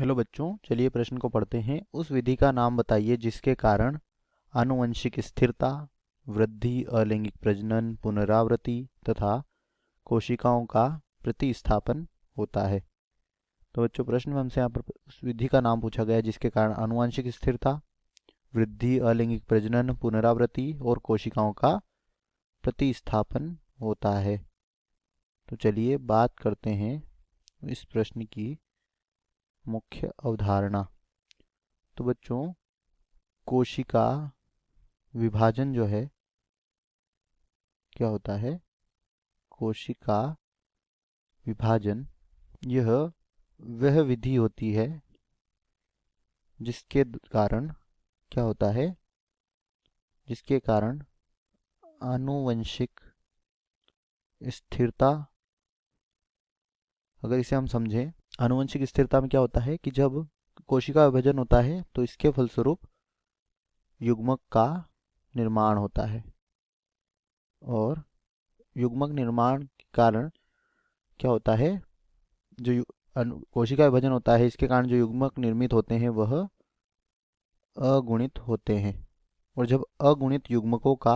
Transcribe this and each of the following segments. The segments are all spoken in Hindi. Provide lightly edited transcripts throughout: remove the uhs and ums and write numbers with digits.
हेलो बच्चों, चलिए प्रश्न को पढ़ते हैं। उस विधि का नाम बताइए जिसके कारण आनुवंशिक स्थिरता, वृद्धि, अलैंगिक प्रजनन, पुनरावृत्ति तथा कोशिकाओं का प्रतिस्थापन होता है। तो बच्चों, प्रश्न में हमसे यहाँ पर उस विधि का नाम पूछा गया है जिसके कारण आनुवंशिक स्थिरता, वृद्धि, अलैंगिक प्रजनन, पुनरावृत्ति और कोशिकाओं का प्रतिस्थापन होता है। तो चलिए बात करते हैं इस प्रश्न की मुख्य अवधारणा। तो बच्चों, कोशिका विभाजन जो है क्या होता है? कोशिका विभाजन यह वह विधि होती है जिसके कारण क्या होता है? जिसके कारण आनुवंशिक स्थिरता, अगर इसे हम समझें, आनुवंशिक स्थिरता में क्या होता है कि जब कोशिका विभाजन होता है तो इसके फलस्वरूप युग्मक का निर्माण होता है, और युग्मक निर्माण के कारण क्या होता है? जो कोशिका विभाजन होता है, इसके कारण जो युग्मक निर्मित होते हैं वह अगुणित होते हैं। और जब अगुणित युग्मकों का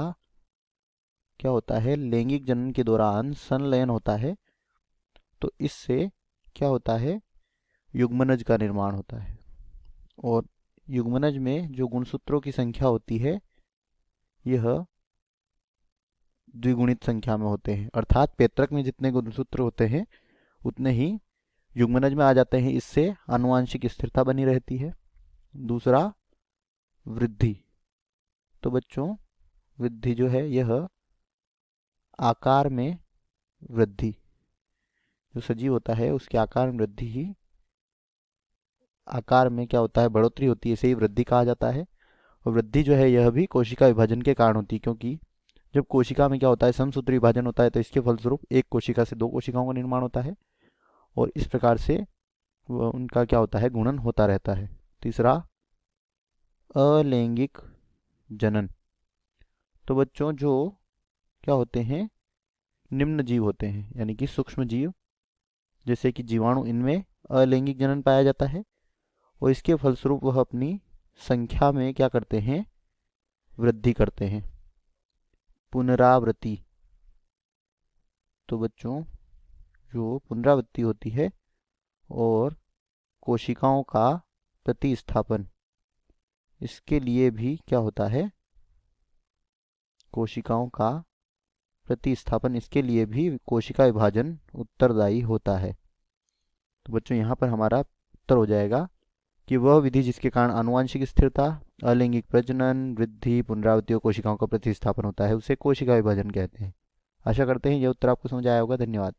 क्या होता है, लैंगिक जनन के दौरान संलयन होता है, तो इससे क्या होता है? युग्मनज का निर्माण होता है। और युग्मनज में जो गुणसूत्रों की संख्या होती है यह द्विगुणित संख्या में होते हैं, अर्थात पैतृक में जितने गुणसूत्र होते हैं उतने ही युग्मनज में आ जाते हैं। इससे आनुवंशिक स्थिरता बनी रहती है। दूसरा, वृद्धि। तो बच्चों, वृद्धि जो है यह आकार में वृद्धि, जो सजीव होता है उसके आकार में वृद्धि ही आकार में क्या होता है? बढ़ोतरी होती है, इसे ही वृद्धि कहा जाता है। और वृद्धि जो है यह भी कोशिका विभाजन के कारण होती है, क्योंकि जब कोशिका में क्या होता है, समसूत्री विभाजन होता है, तो इसके फलस्वरूप एक कोशिका से दो कोशिकाओं का निर्माण होता है, और इस प्रकार से उनका क्या होता है? गुणन होता रहता है। तीसरा, अलैंगिक जनन। तो बच्चों, जो क्या होते हैं? निम्न जीव होते हैं, यानी कि सूक्ष्म जीव जैसे कि जीवाणु, इनमें अलैंगिक जनन पाया जाता है, और इसके फलस्वरूप वह अपनी संख्या में क्या करते हैं? वृद्धि करते हैं। पुनरावृत्ति। तो बच्चों, जो पुनरावृत्ति होती है और कोशिकाओं का प्रतिस्थापन, इसके लिए भी क्या होता है? कोशिकाओं का प्रतिस्थापन, इसके लिए भी कोशिका विभाजन उत्तरदायी होता है। तो बच्चों, यहाँ पर हमारा उत्तर हो जाएगा कि वह विधि जिसके कारण आनुवंशिक स्थिरता, अलैंगिक प्रजनन, वृद्धि, पुनरावृत्ति और कोशिकाओं का प्रतिस्थापन होता है उसे कोशिका विभाजन कहते हैं। आशा करते हैं यह उत्तर आपको समझ आया होगा। धन्यवाद।